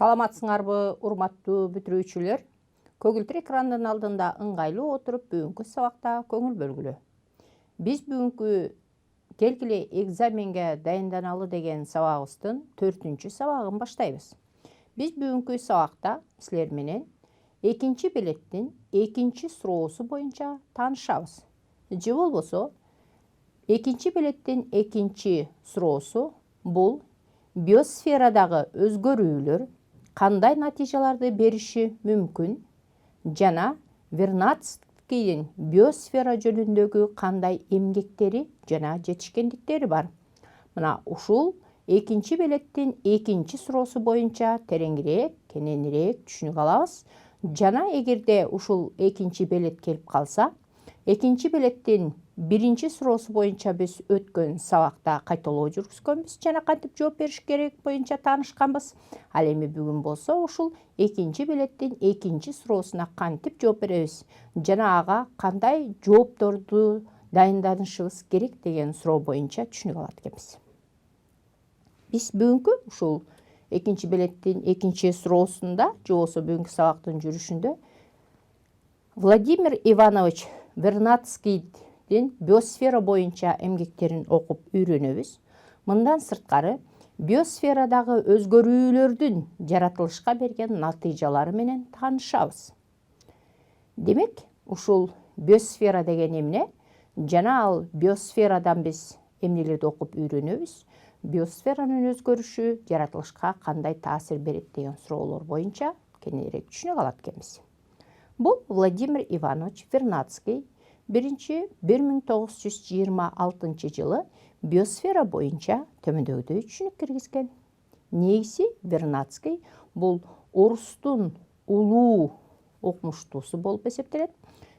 Саламатсыңарбы, урматтуу бүтүрүүчүлөр. Көгүлтүр экрандын алдында ыңгайлуу отуруп бүгүнкү сабакта көңүл бөлгүлө. Биз бүгүнкү келгиле экзаменге дайынданалы деген сабагыбыздын 4-чү сабагын баштайбыз. Биз бүгүнкү сабакта силер менен экинчи белеттин 2-чи суроосу боюнча таанышабыз. Же болбосо экинчи белеттин 2-чи суроосу бул биосферадагы өзгөрүүлөр кандай натыйжаларды бериши мүмкүн жана Вернадскийдин биосфера жөнүндөгү кандай эмгектери жана жетишкендиктери бар. Мына ушул экинчи белеттин 2-чи суроосу боюнча тереңирээк, кененирээк түшүнүк алабыз. Жана эгерде ушул экинчи белет келип калса, экинчи белеттин 1-чи суроосу боюнча биз өткөн сабакта кайталоо жүргүзгөнбүз жана кантип жооп бериш керек боюнча таанышканбыз. Ал эми бүгүн болсо ушул экинчи белеттин 2-чи суроосуна кантип жооп беребиз жана ага кандай жоопторду дайынданышыбыз керек деген суроо боюнча түшүнүк алат экенбиз. Биз бүгүнкү ушул экинчи белеттин 2-чи суроосунда, же болбосо бүгүнкү сабактын жүрүшүндө Владимир Иванович Вернадскийдин биосфера боюнча эмгектерин окуп үйрөнөбүз. Мындан сырткары биосферадагы өзгөрүүлөрдүн жаратылышка берген натыйжалары менен таанышабыз. Демек, ушул биосфера деген эмне жана ал биосферадан биз эмнелерди окуп үйрөнөбүз, биосферанын өзгөрүшү жаратылышка кандай таасир берет деген суроолор боюнча кененирээк түшүнүк алат экенбиз. Бул Владимир Иванович Вернадский 1926 жылы биосфера боюнча төмөндөгүдөй түшүнүк киргизген. Негизи Вернадский бул орустун улуу окумуштуусу болуп эсептелет.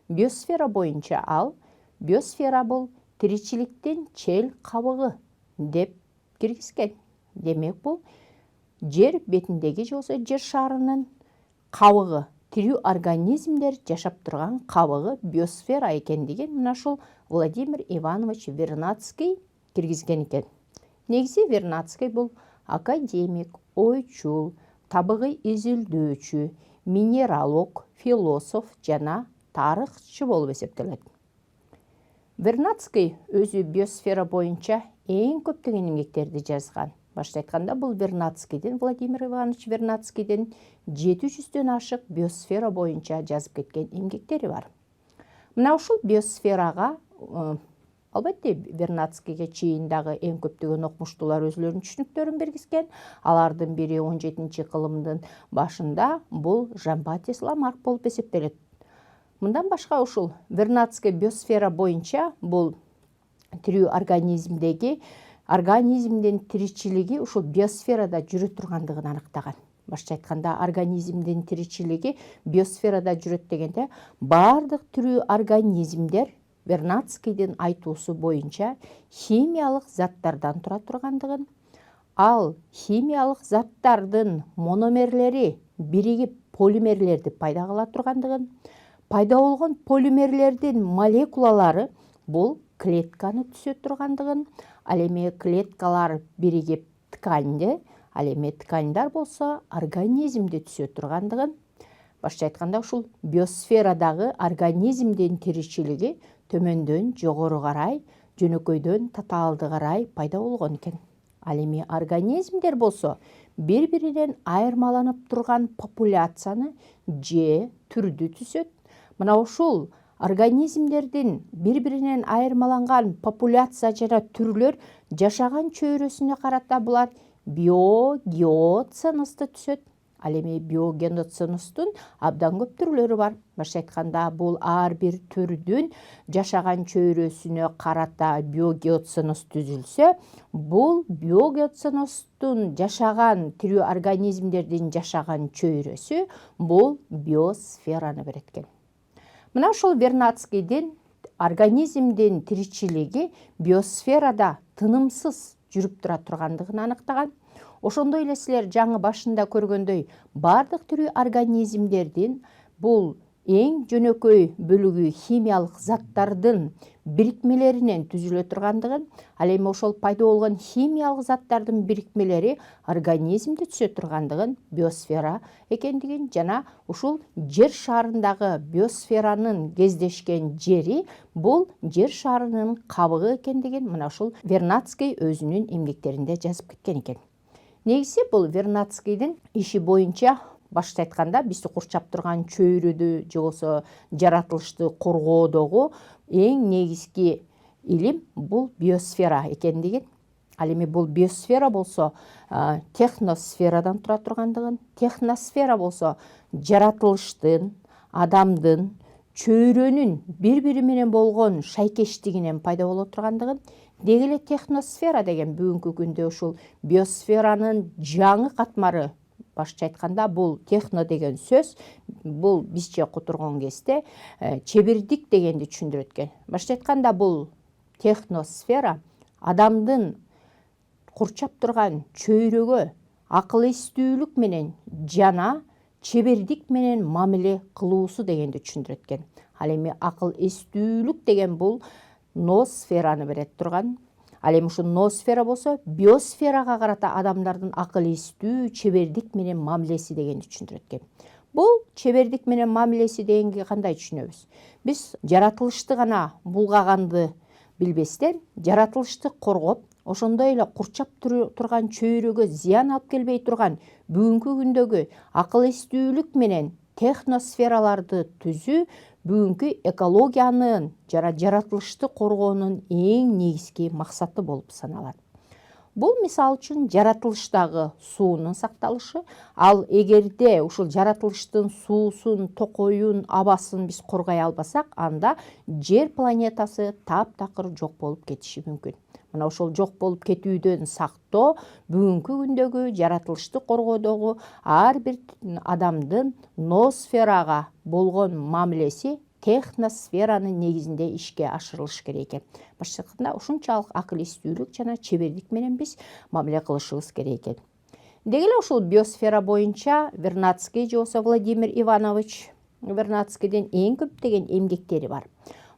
Биосфера боюнча ал биосфера бул тиричиликтин чел кабыгы деп киргизген. Демек бул жер бетиндеги же болбосо жер шарынын кабыгы, тирүү организмдер жашап турган кабыгы биосфера экендигин мына ушул Владимир Иванович Вернадский киргизген экен. Негизи Вернадский бул академик, ойчул, табигый изилдөөчү, минералог, философ жана тарыхчы болуп эсептелет. Вернадский өзү биосфера боюнча эң көптөгөн эмгектерди жазган. Башта айтканда бул Владимир Иванович Вернадскийдин 700-дөн ашык биосфера боюнча жазып кеткен эмгектери бар. Мына ушул биосферага албетте Вернадскийге чейин дагы эң көптөгөн окумуштуулар өзүлөрүнүн түшүнүктөрүн бергизген. Алардын бири 17-чи кылымдын башында бул Жан-Батист Ламарк болуп эсептелет. Мындан башка ушул Вернадский биосфера боюнча бул тирүү организмдин тиричилиги ушул биосферада жүрө тургандыгын аныктаган. Башка айтканда, организмдин тиричилиги биосферада жүрөт дегенде, бардык тирүү организмдер Вернадскийдин айтуусу боюнча химиялык заттардан тура тургандыгын, ал химиялык заттардын мономерлери биригип полимерлерди пайда кыла тургандыгын, пайда болгон полимерлердин молекулалары бул клетканы түзө тургандыгын, ал эми клеткалар биригип тканьды, ал эми тканьдар болсо организмди түзө тургандыгын, башка айтканда ушул биосферадагы организмдин тиричилиги төмөндөн жогору карай, жөнөкөйдөн татаалды карай пайда болгон экен. Ал эми организмдер болсо бири-биринен айырмаланып турган популяцияны же түрдү түзөт. Мына ушул организмдердин бири-биринен айырмаланган популяция жана түрлөр жашаган чөйрөсүнө карата булар биогеоценозду түзөт. Ал эми биогеоценостун абдан көп түрлөрү бар. Башка айтканда, бул ар бир түрдүн жашаган чөйрөсүнө карата биогеоценоз түзүлсө, бул биогеоценостун жашаган тирүү организмдердин жашаган чөйрөсү бул биосфераны берет экен. Мына ушул Вернадскийдин организмдин тиричилиги биосферада тынымсыз жүрүп тура тургандыгын аныктаган. Ошондой эле силер жаңы башында көргөндөй, бардык тирүү организмдердин бул эң жөнөкөй бөлүгү химиялык заттардын бирикмелеринен түзүлө тургандыгын, ал эми ошол пайда болгон химиялык заттардын бирикмелери организмде түзө тургандыгын, биосфера экендигин жана ушул жер шарындагы биосферанын кездешкен жери бул жер шарынын кабыгы экендигин мына ушул Вернадский өзүнүн эмгектеринде жазып кеткен экен. Негизи бул Вернадскийдин иши боюнча башта айтканда бизди курчап турган чөйрөдү же болбосо жаратылышты коргоодогу эң негизги илим бул биосфера экендигин, ал эми бул биосфера болсо техносферадан тура тургандыгын, техносфера болсо жаратылыштын, адамдын, чөйрөнүн бири-бири менен болгон шайкештигинен пайда боло тургандыгын, деги эле техносфера деген бүгүнкү күндө ушул биосферанын жаңы катмары. Башча айтканда бул техно деген сөз бул бизче которгон кезде чебирдик дегенди түшүндүрөт экен. Башча айтканда бул техносфера адамдын курчап турган чөйрөгө акыл эстүүлүк менен жана чебердик менен мамиле кылуусу дегенди түшүндүрөт экен. Ал эми акыл эстүүлүк деген бул ноосфераны берет турган. Ал эми ушул ноосфера болсо биосферага карата адамдардын акыл эстүү, чебердик менен мамилеси дегенди түшүндүрөт экен. Бул чебердик менен мамилеси дегенге кандай түшүнөбүз? Биз жаратылышты гана булгаганды билбестен, жаратылышты коргоп, ошондой эле курчап турган чөйрөгө зыян алып келбей турган бүгүнкү күндөгү акыл эстүүлүк менен техносфераларды түзүү бүгүнкү экологиянын жана жаратылышты коргоонун эң негизги максаты болуп саналат. Бул мисалы үчүн жаратылыштагы суунун сакталышы, ал эгерде ушул жаратылыштын суусун, токоюн, абасын биз коргой албасак, анда жер планетасы таптакыр жок болуп кетиши мүмкүн. Мына ошол жок болуп кетүүдөн сактоо бүгүнкү күндөгү жаратылышты коргоодогу ар бир адамдын ноосферага болгон мамилеси техносферанын негизинде ишке ашырылыш керек экен. Башка айтканда ушунчалык акыл эстүүлүк жана чебердик менен биз мамиле кылышыбыз керек экен. Деги эле ушул биосфера боюнча Вернадский же болбосо Владимир Иванович Вернадскийдин эң көптөгөн эмгектери бар.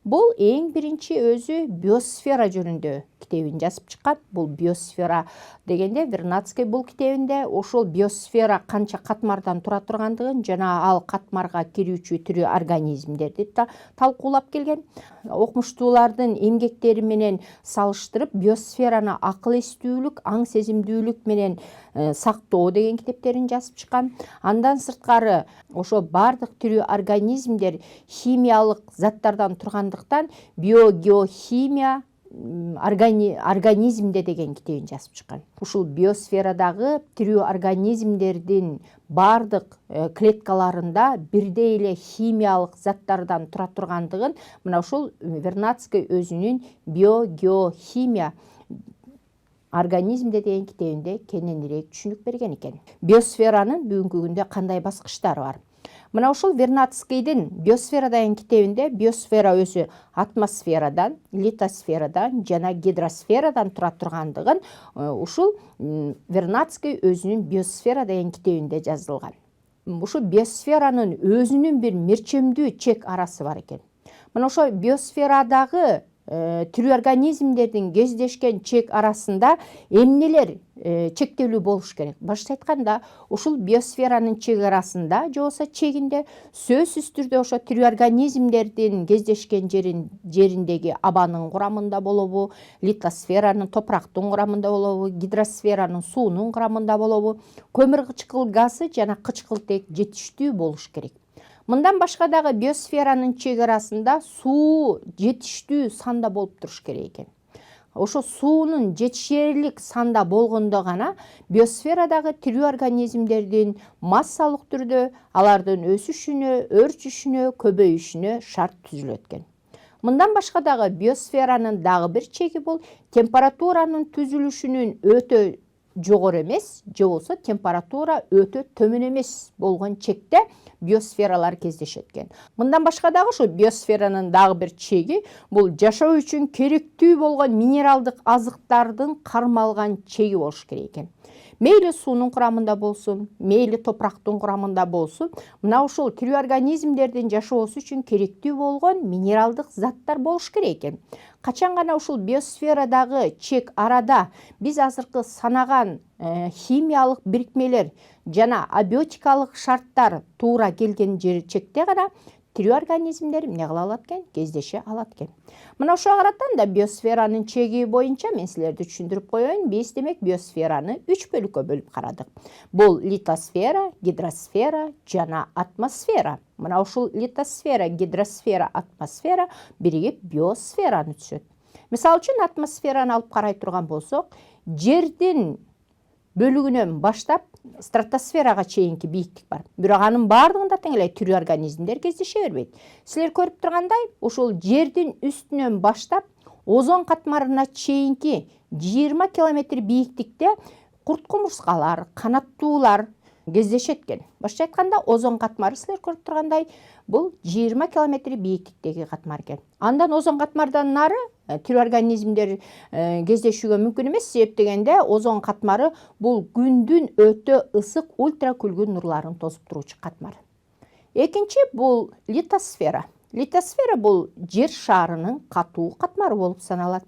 Бул эң биринчи өзү биосфера жөнүндө китебин жазып чыккан. Бул биосфера дегенде Вернадский бул китебинде ошол биосфера канча катмардан тура тургандыгын жана ал катмарга кирүүчү тирүү организмдерди талкуулап келген. Окумуштуулардын эмгектери менен салыштырып, биосфераны акыл эстүүлүк, аң сезимдүүлүк менен сактоо деген китептерин жазып чыккан. Андан сырткары ошо бардык тирүү организмдер химиялык заттардан тургандыктан биогеохимия организмде деген китебин жазып чыккан. Ушул биосферадагы тирүү организмдердин бардык клеткаларында бирдей эле химиялык заттардан тура тургандыгын мына ушул Вернадский өзүнүн биогеохимия организмде деген китебинде кененирээк түшүнүк берген экен. Биосферанын бүгүнкү күндө кандай баскычтары бар? Мына ушул Вернадскийдин биосфера деген китебинде биосфера өзү атмосферадан, литосферадан жана гидросферадан тура тургандыгын ушул Вернадский өзүнүн биосфера деген китебинде жазылган. Ушул биосферанын өзүнүн бир мерчемдүү чек арасы бар экен. Мына ошо биосферадагы тирүү организмдердин кездешкен чек арасында эмнелер чектелүү болуш керек? Башта айтканда, ушул биосферанын чек арасында же болбосо чегинде сөзсүз түрдө ошо тирүү организмдердин кездешкен жериндеги абанын курамында болобу, литосферанын топурактын курамында болобу, гидросферанын суунун курамында болобу, көмүр кычкыл газы жана кычкылтек жетиштүү болуш керек. Мындан башка дагы биосферанын чек арасында суу жетиштүү санда болуп туруш керек экен. Ошо суунун жетишерлик санда болгондо гана биосферадагы тирүү организмдердин массалык түрдө алардын өсүшүнө, өрчүшүнө, көбөйүшүнө шарт түзүлөт экен. Мындан башка дагы биосферанын дагы бир чеги бул температуранын түзүлүшүнүн өтө жогору эмес, же болсо температура өтө төмөн эмес болгон чекте биосфералар кездешет экен. Мындан башка дагы ушу биосферанын дагы бир чеги бул жашоо үчүн керектүү болгон минералдык азыктардын кармалган чеги болуш керек экен. Мейли суунун курамында болсун, мейли топурактын курамында болсун, мына ушул тирүү организмдердин жашоосу үчүн керектүү болгон минералдык заттар болуш керек экен. Качан гана ушул биосферадагы чек арада биз азыркы санаган химиялык бирикмелер жана абиотикалык шарттар туура келген чекте гана тирүү организмдер эмне кыла алат экен, кездеше алат экен. Мына ошого каратан да биосферанын чеги боюнча мен силерди түшүндүрүп коеюн. Биз демек биосфераны 3 бөлүккө бөлүп карадык. Бул литосфера, гидросфера жана атмосфера. Мына ушул литосфера, гидросфера, атмосфера биригип биосфераны түзөт. Мисалы үчүн атмосфераны алып карай турган болсок, жердин бөлүгүнөн баштап стратосферага чейинки бийиктик бар. Бирок анын баардыгында тең эле тирүү организмдер кездеше бербейт. Силер көрүп тургандай, ушул жердин үстүнөн баштап озон катмарына чейинки 20 километр бийиктикте курт кумурскалар, канаттуулар кездешет экен. Башкача айтканда, озон катмары силер көрүп тургандай, бул 20 километр бийиктиктеги катмар экен. Андан озон катмардан нары тирүү организмдер кездешүүгө мүмкүн эмес, себеп дегенде озон катмары бул күндүн өтө ысык ультракүлгүн нурларын тосуп туруучу катмар. Экинчи бул литосфера. Литосфера бул жер шарынын катуу катмары болуп саналат.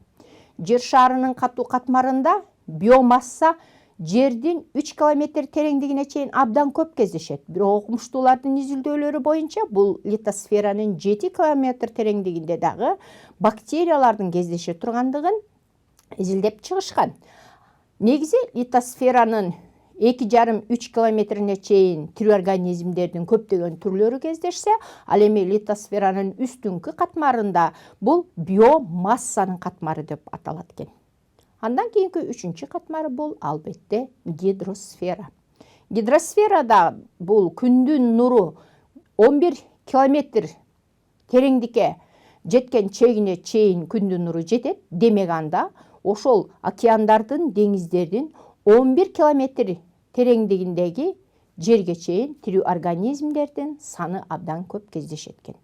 Жер шарынын катуу катмарында биомасса жердин 3 километр тереңдигине чейин абдан көп кездешет. Бирок окумуштуулардын изилдөөлөрү боюнча бул литосферанын 7 километр тереңдигинде дагы бактериялардын кездеше тургандыгын изилдеп чыгышкан. Негизи литосферанын 2,5-3 километрине чейин тирүү организмдердин көптөгөн түрлөрү кездешсе, ал эми литосферанын үстүнкү катмарында бул биомассанын катмары деп аталат экен. Андан кийинки 3-чү катмары бул албетте гидросфера. Гидросферада бул күндүн нуру 11 километр тереңдикке жеткен чегине чейин күндүн нуру жетет. Демек анда ошол океандардын, деңиздердин 11 километр тереңдигиндеги жерге чейин тирүү организмдердин саны абдан көп кездешет экен.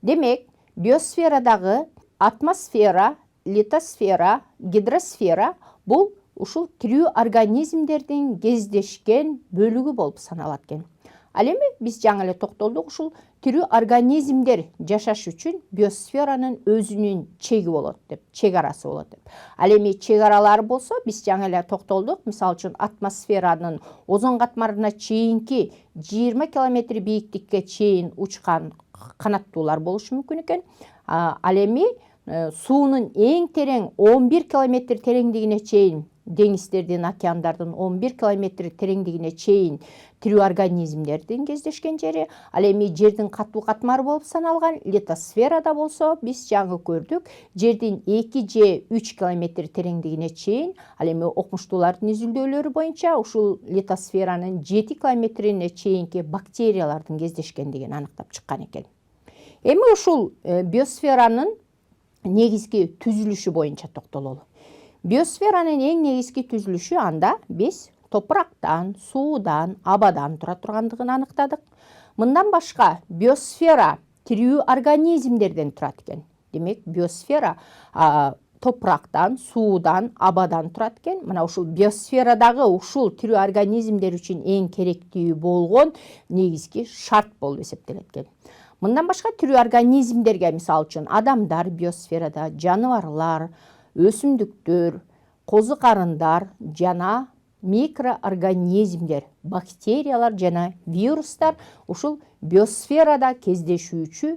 Демек, биосферадагы атмосфера, литосфера, гидросфера бул ушул тирүү организмдердин кездешкен бөлүгү болуп саналат экен. Ал эми биз жаңы эле токтолдук, ушул тирүү организмдер жашаш үчүн биосферанын өзүнүн чеги болот деп, чек арасы болот деп. Ал эми чек аралары болсо, биз жаңы эле токтолдук. Мисалы үчүн атмосферанын озон катмарына чейинки 20 километр бийиктикке чейин учкан канаттуулар болушу мүмкүн экен. Ал эми суунун эң терең 11 километр тереңдигине чейин, деңиздердин, океандардын 11 километр тереңдигине чейин тирүү организмдердин кездешкен жери. Ал эми жердин катуу катмары болуп саналган литосферада болсо, биз жаңы көрдүк, жердин 2 же 3 километр тереңдигине чейин. Ал эми окумуштуулардын изилдөөлөрү боюнча ушул литосферанын 7 километрине чейинки бактериялардын кездешкендигин аныктап чыккан экен. Эми ушул биосферанын негизги түзүлүшү боюнча токтололу. Биосферанын эң негизги түзүлүшү анда биз топурактан, суудан, абадан тура тургандыгын аныктадык. Мындан башка биосфера тирүү организмдерден турат экен. Демек, биосфера топурактан, суудан, абадан турат экен. Мына ушул биосферадагы ушул тирүү организмдер үчүн эң керектүү болгон негизги шарт болуп эсептелет экен. Мындан башка тирүү организмдерге, мисалы үчүн адамдар биосферада, жаныбарлар, өсүмдүктөр, козу карындар жана микроорганизмдер, бактериялар жана вирустар ушул биосферада кездешүүчү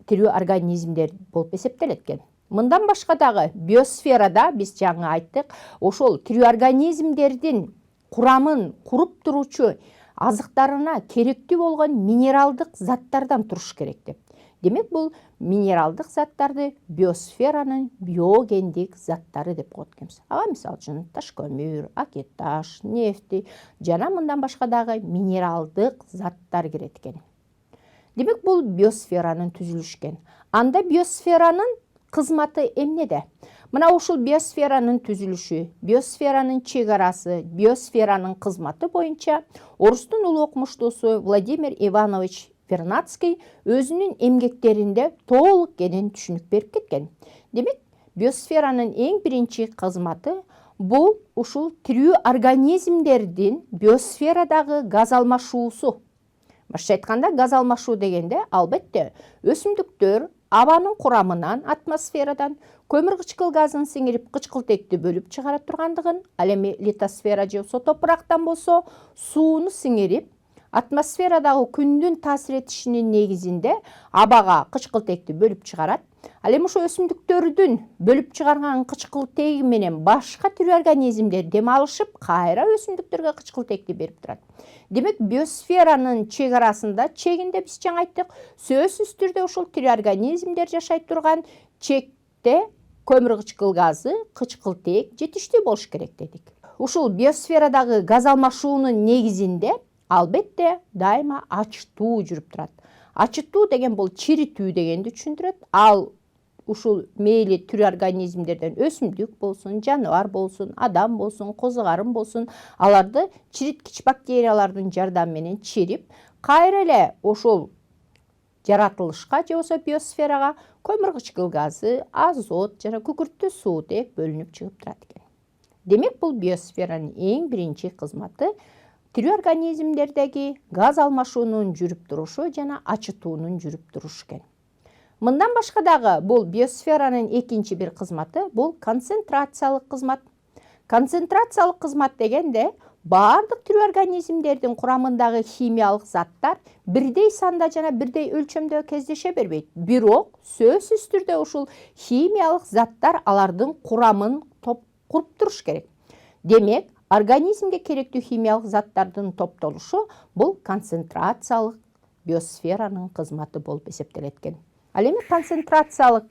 тирүү организмдер болуп эсептелет экен. Мындан башка дагы биосферада биз жаңы айттык, ошол тирүү организмдердин курамын куруп туруучу азыктарына керектүү болгон минералдык заттардан туруш керек деп. Демек, бул минералдык заттарды биосферанын биогендик заттары деп коет экенбиз. Ага мисалы үчүн таш көмүр, акеташ, нефти жана мындан башка дагы минералдык заттар кирет экен. Демек, бул биосферанын түзүлүшү экен. Анда биосферанын кызматы эмнеде? Мына ушул биосферанын түзүлүшү, биосферанын чек арасы, биосферанын кызматы боюнча орустун улуу окумуштуусу Владимир Иванович Вернадский өзүнүн эмгектеринде толук кенен түшүнүк берип кеткен. Демек, биосферанын эң биринчи кызматы бул ушул тирүү организмдердин биосферадагы газ алмашуусу. Башкача айтканда, газ алмашуу дегенде албетте өсүмдүктөр абанын курамынан, атмосферадан көмүр кычкыл газын сиңирип кычкылтекти бөлүп чыгара тургандыгын, ал эми литосфера же болсо топурактан болсо сууну сиңирип атмосферадагы күндүн таасир этишинин негизинде абага кычкылтекти бөлүп чыгарат. Ал эми ошо өсүмдүктөрдүн бөлүп чыгарган кычкылтеги менен башка тирүү организмдер дем алышып, кайра өсүмдүктөргө кычкылтекти берип турат. Демек, биосферанын чек арасында, чегинде биз жаңа айттык, сөзсүз түрдө ушул тирүү организмдер жашай турган чекте көмүр кычкыл газы, кычкылтек жетиштүү болуш керек дедик. Ушул биосферадагы газ алмашуунун негизинде албетте дайыма ачытуу жүрүп турат. Ачытуу деген бул чиритүү дегенди түшүндүрөт. Ал ушул мейли тирүү организмдерден өсүмдүк болсун, жаныбар болсун, адам болсун, козу-карын болсун, аларды чириткич бактериялардын жардамы менен чирип, кайра эле ошол жаратылышка же болсо биосферага көмүр кычкыл газы, азот жана күкүрттүү суутек бөлүнүп чыгып турат экен. Демек, бул биосферанын эң биринчи кызматы тирүү организмдердеги газ алмашуунун жүрүп турушу жана ачытуунун жүрүп турушу экен. Мындан башка дагы бул биосферанын экинчи бир кызматы бул концентрациялык кызмат. Концентрациялык кызмат дегенде баардык тирүү организмдердин курамындагы химиялык заттар бирдей санда жана бирдей өлчөмдө кездеше бербейт. Бирок сөзсүз түрдө ушул химиялык заттар алардын курамын куруп туруш керек. Демек, организмге керектүү химиялык заттардын топтолушу бул концентрациялык биосферанын кызматы болуп эсептелет экен. Ал эми концентрациялык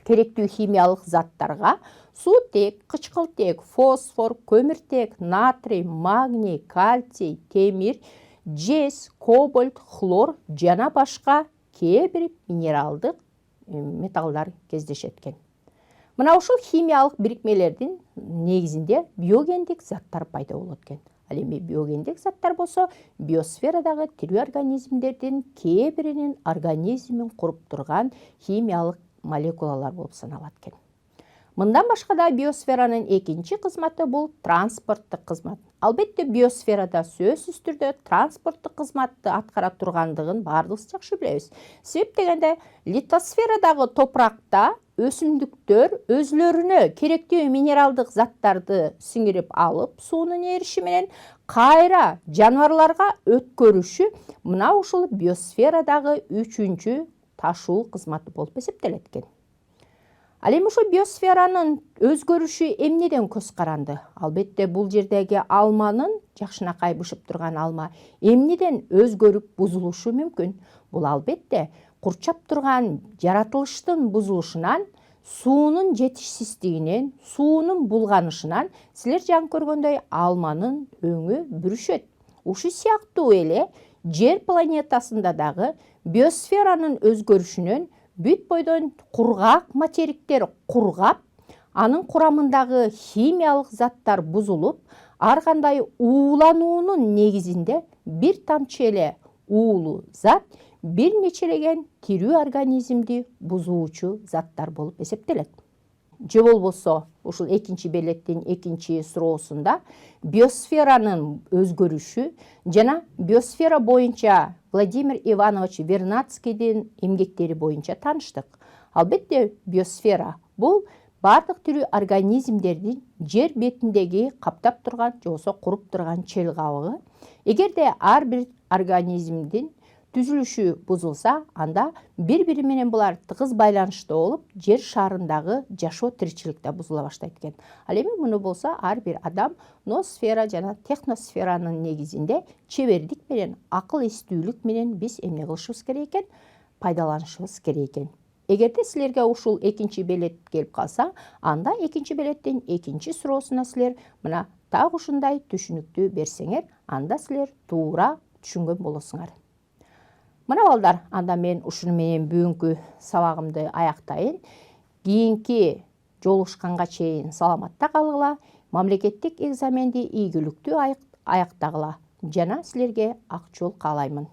керектүү химиялык заттарга суутек, кычкылтек, фосфор, көмүртек, натрий, магний, кальций, темир, жез, кобальт, хлор жана башка кээ бир минералдык металлдар кездешет экен. Мына ушул химиялык бирикмелердин негизинде биогендик заттар пайда болот экен. Ал эми биогендик заттар болсо биосферадагы тирүү организмдердин кээ биринин организмин куруп турган химиялык молекулалар болуп саналат экен. Мындан башка да биосферанын экинчи кызматы бул транспорттук кызмат. Албетте биосферада сөзсүз түрдө транспорттук кызматты аткара тургандыгын баарыбыз жакшы билебиз. Себеп дегенде литосферадагы топуракта өсүмдүктөр өзлөрүнө керектүү минералдык заттарды сиңирип алып, суунун эриши менен кайра жаныбарларга өткөрүшү мына ушул биосферадагы үчүнчү ташуу кызматы болуп эсептелет экен. Ал эми ошо биосферанын өзгөрүшү эмнеден көз каранды? Албетте бул жердеги алманын, жакшынакай бышып турган алма эмнеден өзгөрүп бузулушу мүмкүн? Бул албетте курчап турган жаратылыштын бузулушунан, суунун жетишсиздигинен, суунун булганышынан силер жаңы көргөндөй алманын өңү бүрүшөт. Ушу сыяктуу эле жер планетасында дагы биосферанын өзгөрүшүнөн бүт бойдон кургак материктер кургап, анын курамындагы химиялык заттар бузулуп, ар кандай уулануунун негизинде бир тамчы эле уулуу зат бир нечелеген тирүү организмди бузуучу заттар болуп эсептелет. Же болбосо ушул экинчи белеттин экинчи суроосунда биосферанын өзгөрүшү жана биосфера боюнча Владимир Иванович Вернадскийдин эмгектери боюнча тааныштык. Албетте биосфера бул бардык тирүү организмдердин жер бетиндеги каптап турган же болбосо куруп турган чел кабыгы. Эгерде ар бир организмдин түзүлүшү бузулса, анда бири-бири менен булар тыгыз байланышта болуп, жер шарындагы жашоо тиричилик да бузула баштайт экен. Ал эми муну болсо ар бир адам ноосфера жана техносферанын негизинде чебердик менен, акыл эстүүлүк менен биз эмне кылышыбыз керек экен? Пайдаланышыбыз керек экен. Эгерде силерге ушул экинчи белет келип калса, анда экинчи белеттин экинчи суроосуна силер мына так ушундай түшүнүктүү берсеңер, анда силер туура түшүнгөн болосуңар. Мына балдар, анда мен ушуну менен бүгүнкү сабагымды аяктайын. Кийинки жолугушканга чейин саламатта калгыла, мамлекеттик экзаменди ийгиликтүү аяктагыла жана силерге ак жол каалаймын.